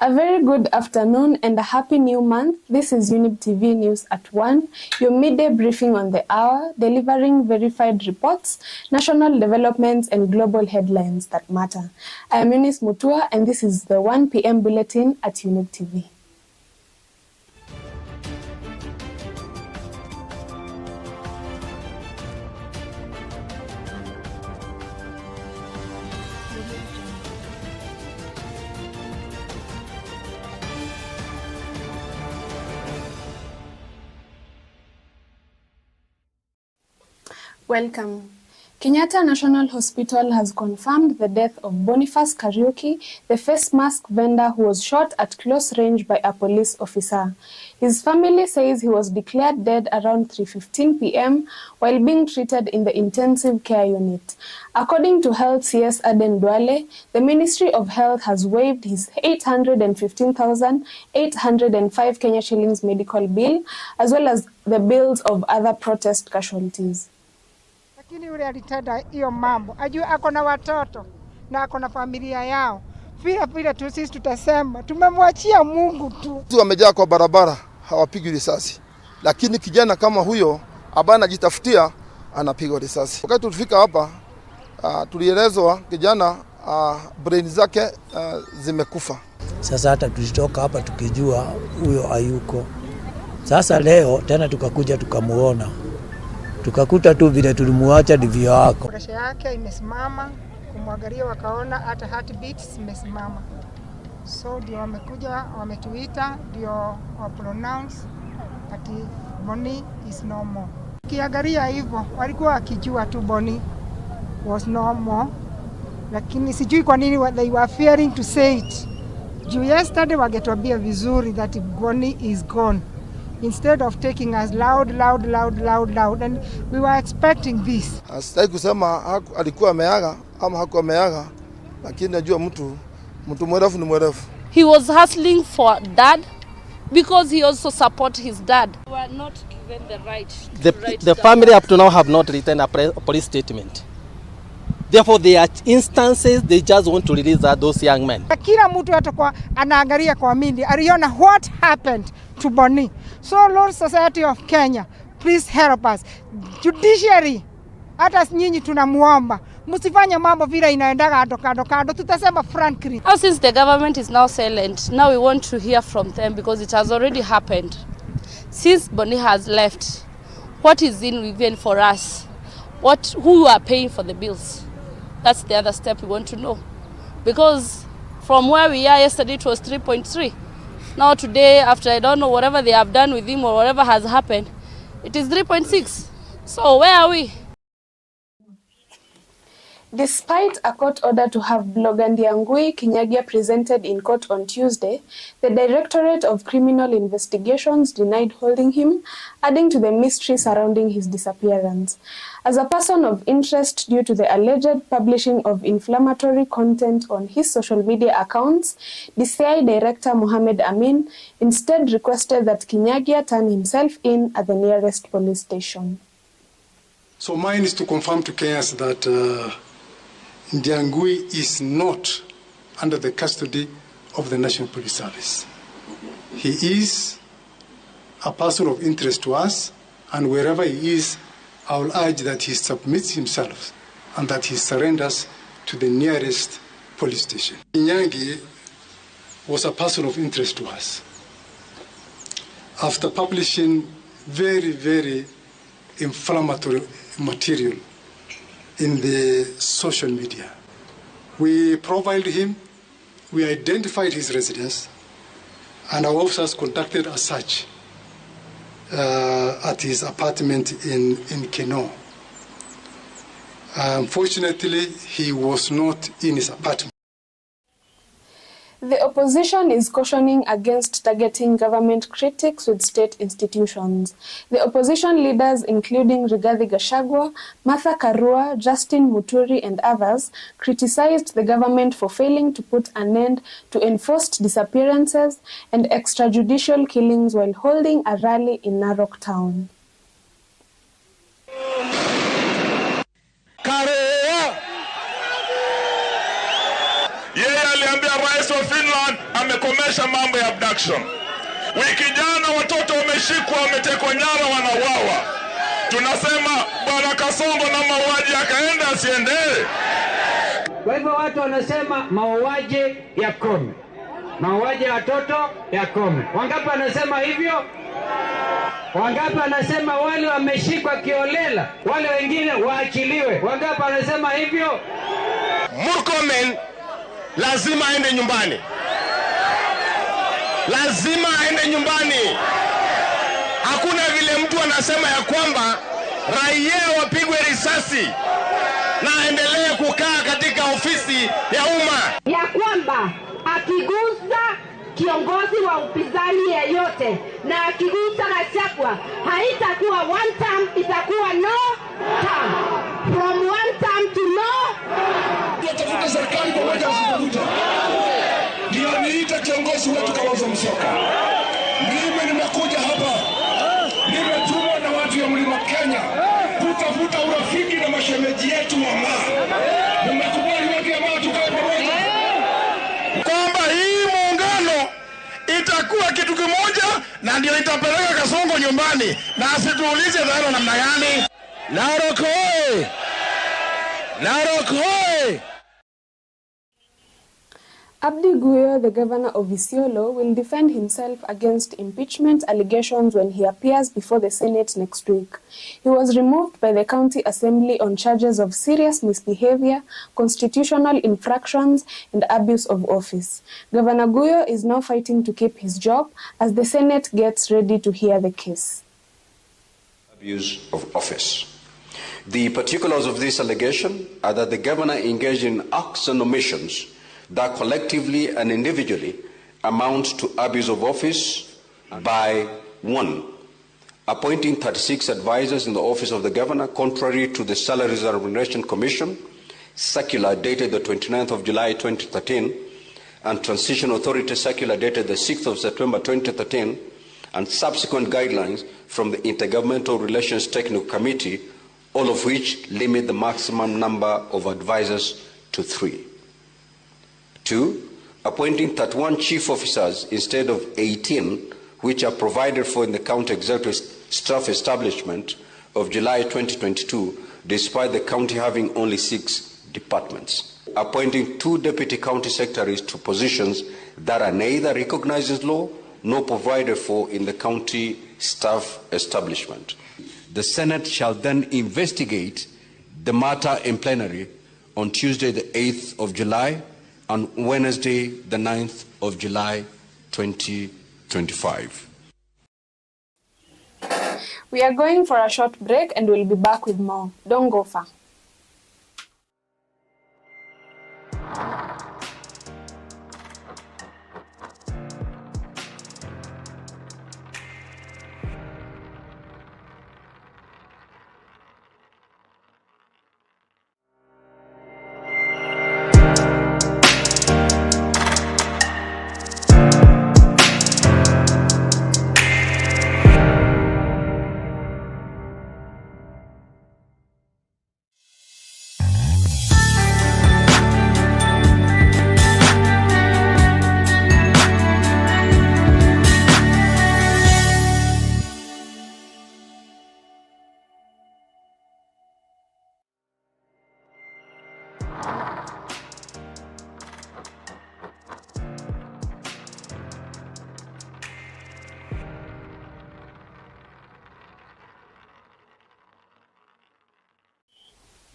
A very good afternoon and a happy new month. This is Younib TV News at 1, your midday briefing on the hour, delivering verified reports, national developments and global headlines that matter. I am Eunice Mutua and this is the 1 p.m. bulletin at Younib TV. Welcome. Kenyatta National Hospital has confirmed the death of Boniface Kariuki, the face mask vendor who was shot at close range by a police officer. His family says he was declared dead around 3:15 p.m. while being treated in the intensive care unit. According to Health CS Aden Duale, the Ministry of Health has waived his 815,805 Kenya shillings medical bill, as well as the bills of other protest casualties. Lakini yule alitenda hiyo mambo, ajue ako na watoto na ako na familia yao. Vile tu sisi tutasema tumemwachia Mungu tu. Wamejaa kwa barabara, hawapigi risasi. Lakini kijana kama huyo ambaye anajitafutia anapigwa risasi. Wakati tulifika hapa tulielezwa kijana brain zake zimekufa. Sasa hata tulitoka hapa tukijua huyo hayuko. Sasa leo tena tukakuja tukamuona. Tukakuta tu vile tulimuacha ndivyo wako. Presha yake imesimama, kumwangalia wakaona hata heartbeats imesimama. So ndio wamekuja wametuita ndio wa pronounce ati Boni is normal. Kiangalia hivyo walikuwa wakijua tu Boni was normal, lakini sijui kwa nini they were fearing to say it. Juu yesterday wangetuambia vizuri that Boni is gone, instead of taking us loud, and we were expecting this. Sitaki kusema alikuwa ameaga ama hakuwa ameaga, lakini najua mtu mwerevu ni mwerevu. He was hustling for dad because he also support his dad. We were not given the right to write the family up to now have not written a police statement. Therefore, there are instances they just want to release those young men. Kila mtu atakuwa anaangalia kwa media, aliona what happened to Boni. So Lord Society of Kenya, please help us. Judiciary, hata nyinyi tunamuomba, msifanye mambo vile inaendaga kando, tutasema frankly. Now since the government is now silent, now we want to hear from them because it has already happened. Since Boni has left, what is in even for us? Who are paying for the bills? That's the other step we want to know. Because from where we are yesterday it was 3.3. Now today, after I don't know whatever they have done with him or whatever has happened, it is 3.6. So where are we? Despite a court order to have blogger Ndiangui Kinyagia presented in court on Tuesday, the Directorate of Criminal Investigations denied holding him, adding to the mystery surrounding his disappearance. As a person of interest due to the alleged publishing of inflammatory content on his social media accounts, DCI Director Mohamed Amin instead requested that Kinyagia turn himself in at the nearest police station. So mine is to confirm to Kenyans that Ndiangui is not under the custody of the National Police Service. He is a person of interest to us, and wherever he is, I will urge that he submits himself and that he surrenders to the nearest police station. Kinyangi was a person of interest to us. After publishing very, very inflammatory material in the social media, we profiled him, we identified his residence, and our officers conducted a search at his apartment in Keno. Unfortunately, he was not in his apartment. The opposition is cautioning against targeting government critics with state institutions. The opposition leaders, including Rigathi Gachagua, Martha Karua, Justin Muturi, and others, criticized the government for failing to put an end to enforced disappearances and extrajudicial killings while holding a rally in Narok town. Yeye aliambia rais Rais wa Finland amekomesha mambo ya abduction. Wiki jana watoto wameshikwa, wametekwa nyara, wanauawa. Tunasema Bwana Kasongo na mauaji akaenda asiendelee. Kwa hivyo watu wanasema mauaji yakome. Mauaji ya watoto yakome. Wangapi wanasema hivyo? Wangapi wanasema wale wameshikwa kiolela, wale wengine waachiliwe? Wangapi wanasema hivyo? Murkomen lazima aende nyumbani. Lazima aende nyumbani. Hakuna vile mtu anasema ya kwamba raia wapigwe risasi na aendelee kukaa katika ofisi ya umma. Ya kwamba akigusa kiongozi wa upinzani yeyote na akigusa Racheal, haitakuwa one term, itakuwa no term. From one term to no. Tunatafuta serikali pamoja usikuja. Ndio niita kiongozi wetu Kalonzo Musyoka. Mimi nimekuja hapa. Nimetumwa na watu ya Mlima Kenya kutafuta urafiki na mashemeji yetu wa maa. Nimekubali wote ambao tukae pamoja. Kwamba hii muungano itakuwa kitu kimoja na ndio itapeleka Kasongo nyumbani na asituulize dhana namna gani. Narok hoye! Narok hoye! Abdi Guyo, the governor of Isiolo, will defend himself against impeachment allegations when he appears before the Senate next week. He was removed by the county assembly on charges of serious misbehavior, constitutional infractions, and abuse of office. Governor Guyo is now fighting to keep his job as the Senate gets ready to hear the case. Abuse of office. The particulars of this allegation are that the governor engaged in acts and omissions that collectively and individually amount to abuse of office by 1. Appointing 36 advisors in the office of the governor contrary to the Salaries and Remuneration Commission circular dated the 29th of July 2013 and Transition Authority circular dated the 6th of September 2013 and subsequent guidelines from the Intergovernmental Relations Technical Committee, all of which limit the maximum number of advisors to 3. 2. Appointing 31 chief officers instead of 18, which are provided for in the county executive staff establishment of July 2022, despite the county having only 6 departments. Appointing 2 deputy county secretaries to positions that are neither recognized as law nor provided for in the county staff establishment. The Senate shall then investigate the matter in plenary on Tuesday, the 8th of July, on Wednesday, the 9th of July, 2025. We are going for a short break and we'll be back with more. Don't go far.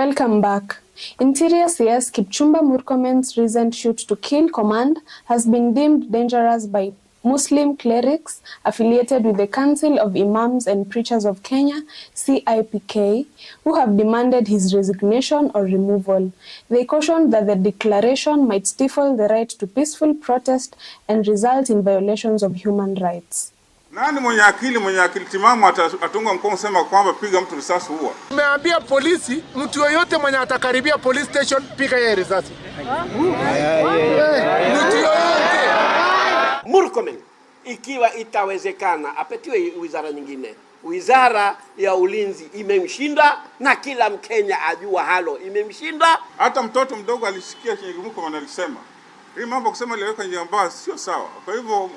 Welcome back. Interior CS Kipchumba Murkomen's recent shoot to kill command has been deemed dangerous by Muslim clerics affiliated with the Council of Imams and Preachers of Kenya, CIPK, who have demanded his resignation or removal. They cautioned that the declaration might stifle the right to peaceful protest and result in violations of human rights. Nani mwenye akili timamu atunga mkono sema kwamba piga mtu risasi huwa? Tumeambia polisi mtu yoyote mwenye atakaribia police station piga yeye risasi. Mtu yoyote. Murkomen ikiwa itawezekana apetiwe wizara nyingine. Wizara ya ulinzi imemshinda na kila Mkenya ajua halo imemshinda. Hata mtoto mdogo alisikia Murkomen alisema Hii mambo kusema liweka njia mbaya sio sawa. Kwa hivyo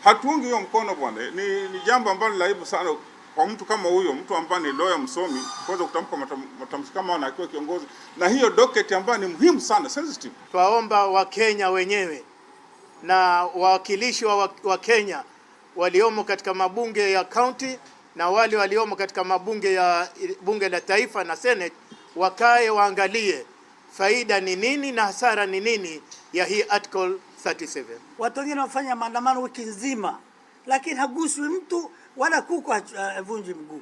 hatuungi hiyo mkono bwana. Ni jambo ambalo la aibu sana kwa mtu kama huyo, mtu ambaye ni lawyer msomi, kuweza kutamka matamshi kama na akiwa kiongozi, na hiyo docket ambayo ni muhimu sana, sensitive. Twaomba Wakenya wenyewe na wawakilishi wa Kenya waliomo katika mabunge ya county na wale waliomo katika mabunge ya bunge la taifa na Senate wakae waangalie faida ni nini na hasara ni nini ya hii article 37. Watu wengine wafanya maandamano wiki nzima, lakini haguswi mtu wala kuku vunji mguu.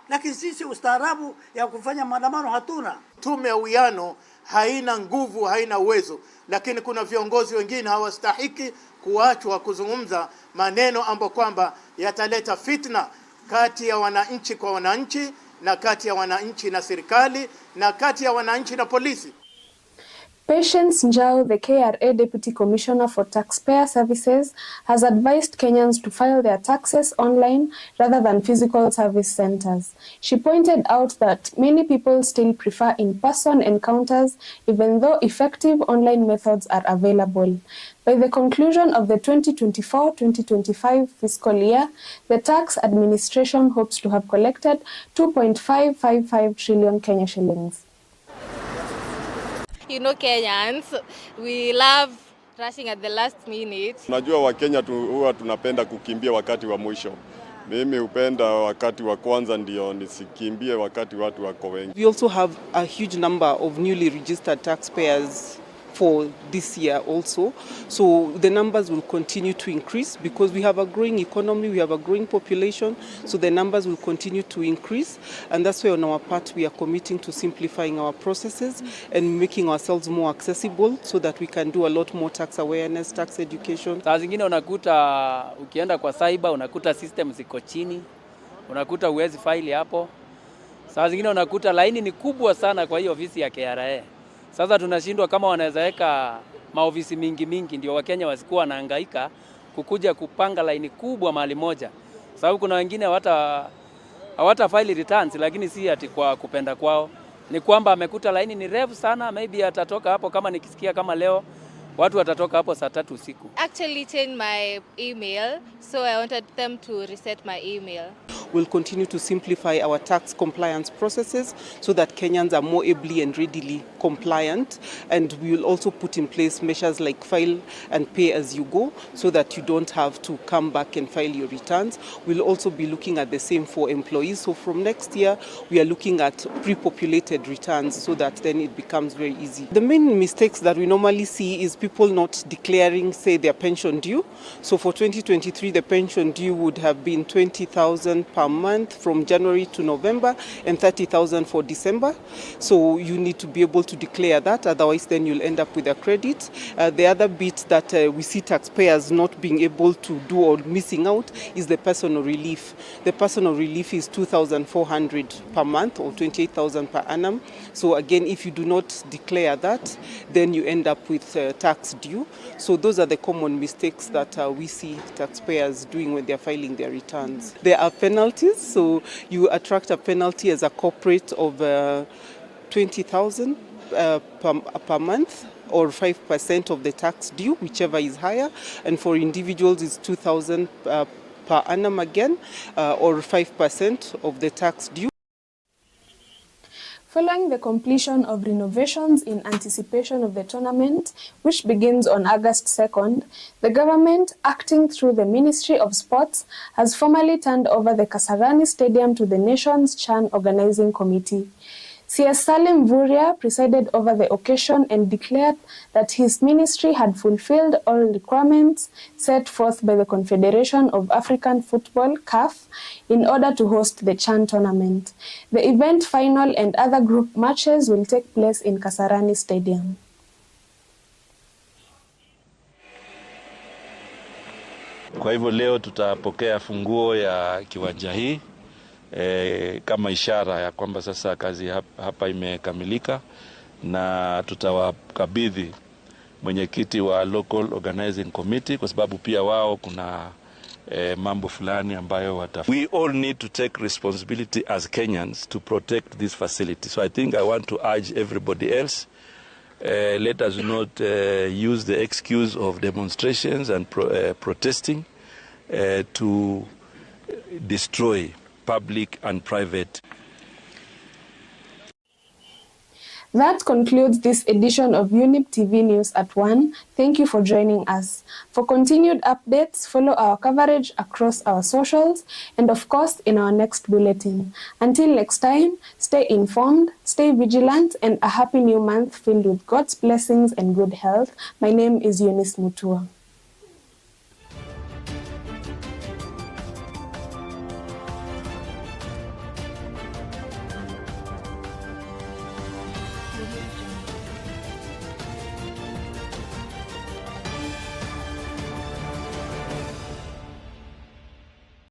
Lakini sisi ustaarabu ya kufanya maandamano hatuna. Tume ya Uwiano haina nguvu, haina uwezo, lakini kuna viongozi wengine hawastahiki kuachwa kuzungumza maneno ambayo kwamba yataleta fitna kati ya wananchi kwa wananchi, na kati ya wananchi na serikali, na kati ya wananchi na polisi. Patience Njau, the KRA Deputy Commissioner for Taxpayer Services, has advised Kenyans to file their taxes online rather than physical service centers. She pointed out that many people still prefer in-person encounters, even though effective online methods are available. By the conclusion of the 2024-2025 fiscal year, the tax administration hopes to have collected 2.555 trillion Kenya shillings. You know, Kenyans, we love rushing at the last minute. Unajua Wakenya huwa tunapenda kukimbia wakati wa mwisho. Mimi hupenda wakati wa kwanza ndio nisikimbie wakati watu wako wengi. We also have a huge number of newly registered taxpayers for this year also. So the numbers will continue to increase because we have a growing economy, we have a growing population, so the numbers will continue to increase, and that's why on our part we are committing to simplifying our processes and making ourselves more accessible so that we can do a lot more tax awareness, tax education. Saa zingine unakuta ukienda kwa cyber unakuta system ziko chini, unakuta uwezi file hapo. Saa zingine unakuta laini ni kubwa sana kwa hiyo ofisi ya KRA. Sasa tunashindwa kama wanaweza weka maofisi mingi ndio Wakenya wasikuwa wanahangaika kukuja kupanga laini kubwa mahali moja. Sababu kuna wengine hawata file returns, lakini si ati kwa kupenda kwao. Ni kwamba amekuta laini ni refu sana, maybe atatoka hapo kama nikisikia kama leo watu watatoka hapo saa 3 usiku. Actually changed my email, so I wanted them to reset my email. We'll continue to simplify our tax compliance processes so that Kenyans are more ably and readily compliant, and we will also put in place measures like file and pay as you go so that you don't have to come back and file your returns. We'll also be looking at the same for employees. So from next year, we are looking at pre-populated returns so that then it becomes very easy. The main mistakes that we normally see is people not declaring, say, their pension due. So for 2023, the pension due would have been 20,000 per month from January to November and 30,000 for December. So you need to be able to declare that, otherwise then you'll end up with a credit. The other bit that we see taxpayers not being able to do or missing out is the personal relief. The personal relief is 2,400 per month or 28,000 per annum. So again, if you do not declare that, then you end up with tax due. So those are the common mistakes that we see taxpayers doing when they're filing their returns. There are penalties, so you attract a penalty as a corporate of 20,000 per month, or 5% of the tax due, whichever is higher, and for individuals it's 2,000 per annum again, or 5% of the tax due. Following the completion of renovations in anticipation of the tournament, which begins on August 2nd, the government, acting through the Ministry of Sports, has formally turned over the Kasarani Stadium to the nation's CHAN Organizing Committee. CS Salim Vuria presided over the occasion and declared that his ministry had fulfilled all requirements set forth by the Confederation of African Football, CAF, in order to host the CHAN tournament. The event final and other group matches will take place in Kasarani Stadium. Kwa hivyo leo tutapokea funguo ya kiwanja hii kama ishara ya kwamba sasa kazi hapa imekamilika, na tutawakabidhi mwenyekiti wa Local Organizing Committee kwa sababu pia wao kuna mambo fulani ambayo We all need to take responsibility as Kenyans to protect this facility. So I think I want to urge everybody else Let us not use the excuse of demonstrations and protesting to destroy public and private. That concludes this edition of Younib TV News at 1. Thank you for joining us. For continued updates, follow our coverage across our socials and of course in our next bulletin. Until next time, stay informed, stay vigilant, and a happy new month filled with God's blessings and good health. My name is Eunice Mutua.